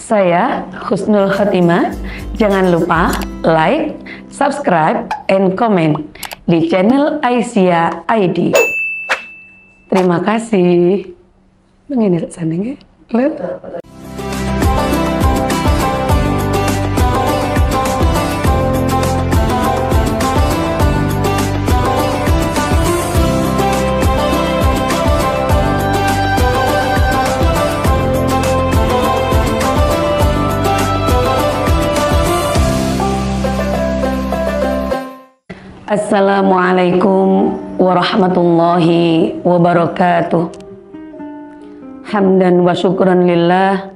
Saya Husnul Khotimah. Jangan lupa like, subscribe, and comment di channel Aisyah ID. Terima kasih. Begini sananya. Lihat. Assalamualaikum warahmatullahi wabarakatuh. Hamdan wa syukran lillah,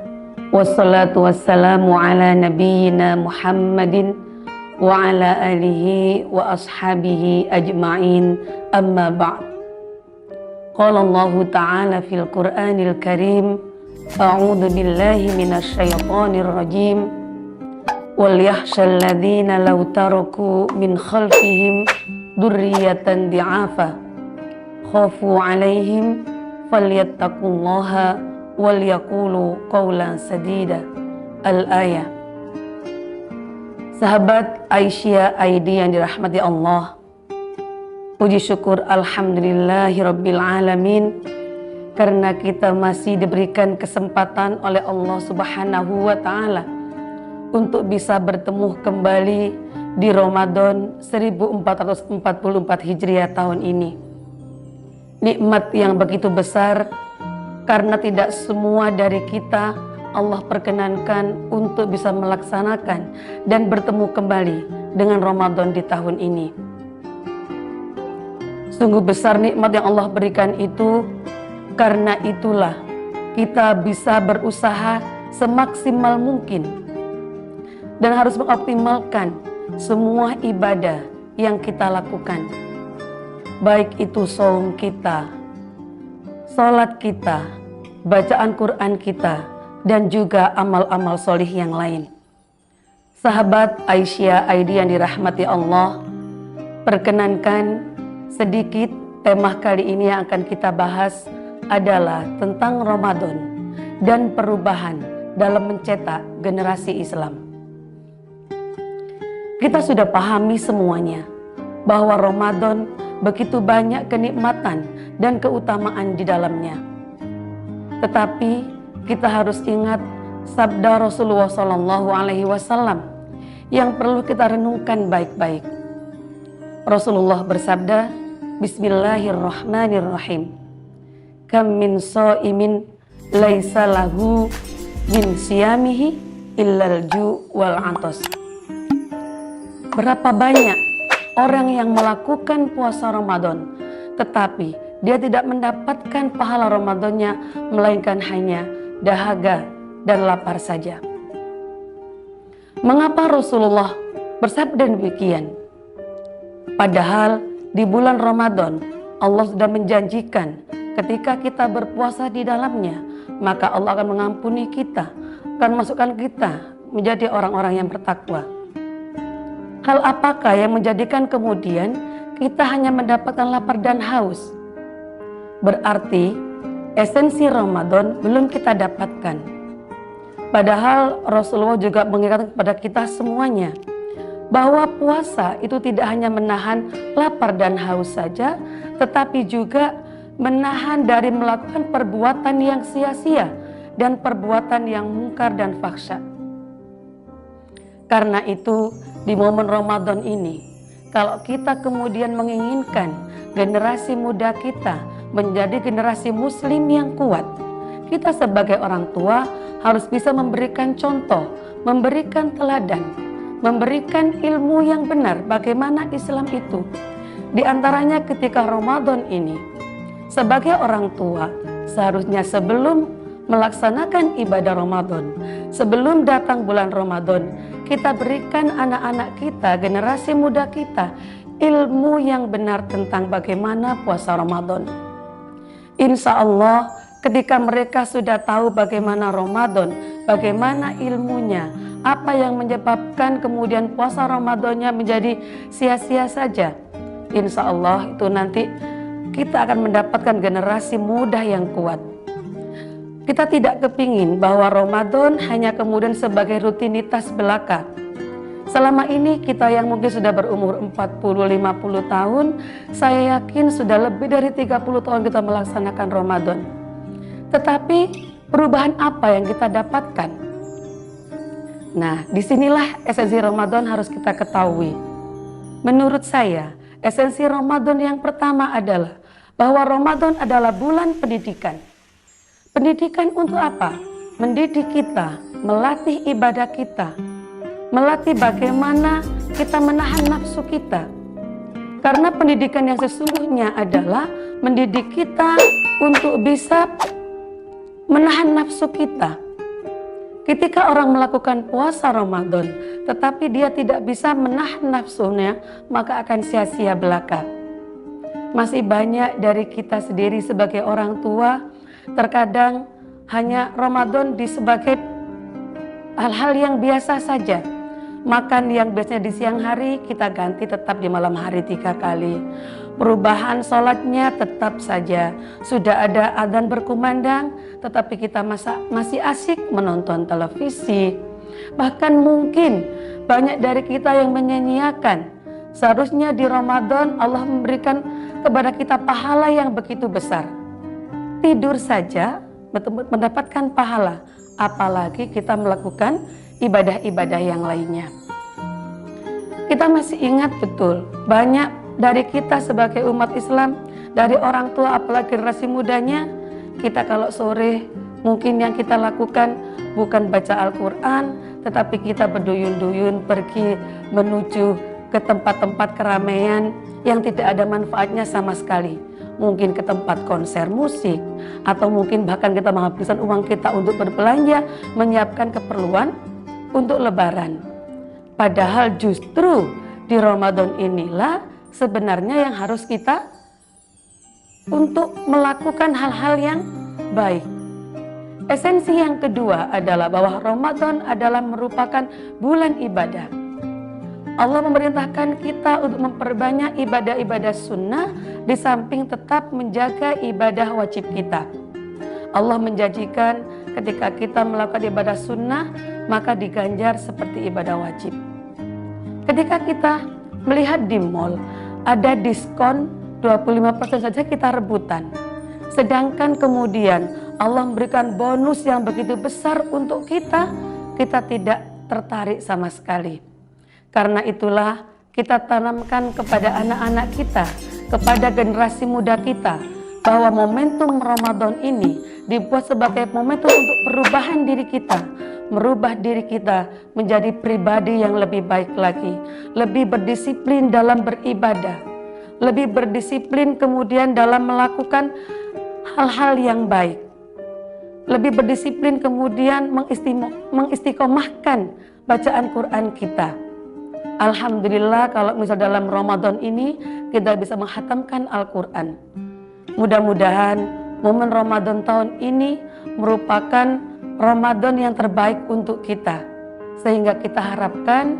wassalatu wassalamu ala nabiyyina Muhammadin wa ala alihi wa ashabihi ajma'in, amma ba'd. Qala Allah ta'ala fil Qur'anil Karim, a'udzu billahi minasy syaithanir rajim. وَلْيَخْشَى الَّذِينَ لَوْ تَرَكُوا مِنْ خَلْفِهِمْ ذُرِّيَّةً ضِعَافًا خَافُوا عَلَيْهِمْ فَلْيَتَّقُوا اللَّهَ وَلْيَقُولُوا قَوْلًا سَدِيدًا. Al-Ayah. Sahabat Aisyah ID yang dirahmati Allah, puji syukur alhamdulillahirabbil alamin, karena kita masih diberikan kesempatan oleh Allah Subhanahu wa taala untuk bisa bertemu kembali di Ramadan 1444 Hijriah tahun ini. Nikmat yang begitu besar karena tidak semua dari kita Allah perkenankan untuk bisa melaksanakan dan bertemu kembali dengan Ramadan di tahun ini. Sungguh besar nikmat yang Allah berikan itu, karena itulah kita bisa berusaha semaksimal mungkin dan harus mengoptimalkan semua ibadah yang kita lakukan. Baik itu saum kita, salat kita, bacaan Quran kita, dan juga amal-amal solih yang lain. Sahabat Aisyah ID yang dirahmati Allah, perkenankan sedikit tema kali ini yang akan kita bahas adalah tentang Ramadan dan perubahan dalam mencetak generasi Islam. Kita sudah pahami semuanya bahwa Ramadan begitu banyak kenikmatan dan keutamaan di dalamnya. Tetapi kita harus ingat sabda Rasulullah SAW yang perlu kita renungkan baik-baik. Rasulullah bersabda, Bismillahirrahmanirrahim. Kam min shaimin laisa lahu min siyamihi illal ju' wal 'atas. Berapa banyak orang yang melakukan puasa Ramadan, tetapi dia tidak mendapatkan pahala Ramadannya, melainkan hanya dahaga dan lapar saja. Mengapa Rasulullah bersabda demikian? Padahal di bulan Ramadan Allah sudah menjanjikan ketika kita berpuasa di dalamnya, maka Allah akan mengampuni kita, akan masukkan kita menjadi orang-orang yang bertakwa. Hal apakah yang menjadikan kemudian kita hanya mendapatkan lapar dan haus? Berarti esensi Ramadan belum kita dapatkan. Padahal Rasulullah juga mengingatkan kepada kita semuanya bahwa puasa itu tidak hanya menahan lapar dan haus saja, tetapi juga menahan dari melakukan perbuatan yang sia-sia dan perbuatan yang mungkar dan fahsya. Karena itu di momen Ramadan ini, kalau kita kemudian menginginkan generasi muda kita menjadi generasi muslim yang kuat, kita sebagai orang tua harus bisa memberikan contoh, memberikan teladan, memberikan ilmu yang benar bagaimana Islam itu. Di antaranya ketika Ramadan ini, sebagai orang tua seharusnya sebelum melaksanakan ibadah Ramadan, sebelum datang bulan Ramadan, kita berikan anak-anak kita, generasi muda kita, ilmu yang benar tentang bagaimana puasa Ramadan. Insya Allah ketika mereka sudah tahu bagaimana Ramadan, bagaimana ilmunya, apa yang menyebabkan kemudian puasa Ramadannya menjadi sia-sia saja, insya Allah itu nanti kita akan mendapatkan generasi muda yang kuat. Kita tidak kepingin bahwa Ramadan hanya kemudian sebagai rutinitas belaka. Selama ini kita yang mungkin sudah berumur 40-50 tahun, saya yakin sudah lebih dari 30 tahun kita melaksanakan Ramadan. Tetapi perubahan apa yang kita dapatkan? Nah, disinilah esensi Ramadan harus kita ketahui. Menurut saya, esensi Ramadan yang pertama adalah bahwa Ramadan adalah bulan pendidikan. Pendidikan untuk apa? Mendidik kita, melatih ibadah kita, melatih bagaimana kita menahan nafsu kita. Karena pendidikan yang sesungguhnya adalah mendidik kita untuk bisa menahan nafsu kita. Ketika orang melakukan puasa Ramadan, tetapi dia tidak bisa menahan nafsunya, maka akan sia-sia belaka. Masih banyak dari kita sendiri sebagai orang tua, terkadang hanya Ramadan sebagai hal-hal yang biasa saja. Makan yang biasanya di siang hari kita ganti tetap di malam hari 3 kali. Perubahan sholatnya tetap saja. Sudah ada adzan berkumandang, tetapi kita masih asik menonton televisi. Bahkan mungkin banyak dari kita yang menyanyiakan. Seharusnya di Ramadan Allah memberikan kepada kita pahala yang begitu besar. Tidur saja mendapatkan pahala, apalagi kita melakukan ibadah-ibadah yang lainnya. Kita masih ingat betul, banyak dari kita sebagai umat Islam, dari orang tua apalagi generasi mudanya, kita kalau sore mungkin yang kita lakukan bukan baca Al-Quran, tetapi kita berduyun-duyun pergi menuju ke tempat-tempat keramaian yang tidak ada manfaatnya sama sekali. Mungkin ke tempat konser musik, atau mungkin bahkan kita menghabiskan uang kita untuk berbelanja, menyiapkan keperluan untuk lebaran. Padahal justru di Ramadan inilah sebenarnya yang harus kita untuk melakukan hal-hal yang baik. Esensi yang kedua adalah bahwa Ramadan adalah merupakan bulan ibadah. Allah memerintahkan kita untuk memperbanyak ibadah-ibadah sunnah di samping tetap menjaga ibadah wajib kita. Allah menjanjikan ketika kita melakukan ibadah sunnah maka diganjar seperti ibadah wajib. Ketika kita melihat di mall ada diskon 25% saja kita rebutan. Sedangkan kemudian Allah memberikan bonus yang begitu besar untuk kita tidak tertarik sama sekali. Karena itulah kita tanamkan kepada anak-anak kita, kepada generasi muda kita, bahwa momentum Ramadan ini dibuat sebagai momentum untuk perubahan diri kita, merubah diri kita menjadi pribadi yang lebih baik lagi, lebih berdisiplin dalam beribadah, lebih berdisiplin kemudian dalam melakukan hal-hal yang baik, lebih berdisiplin kemudian mengistiqomahkan bacaan Quran kita. Alhamdulillah kalau misal dalam Ramadan ini kita bisa menghatamkan Al-Quran. Mudah-mudahan momen Ramadan tahun ini merupakan Ramadan yang terbaik untuk kita. Sehingga kita harapkan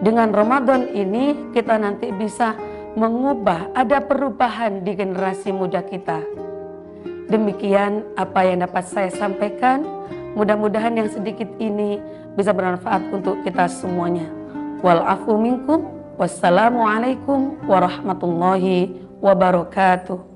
dengan Ramadan ini kita nanti bisa mengubah, ada perubahan di generasi muda kita. Demikian apa yang dapat saya sampaikan. Mudah-mudahan yang sedikit ini bisa bermanfaat untuk kita semuanya. Wal afu minkum. Wassalamualaikum warahmatullahi wabarakatuh.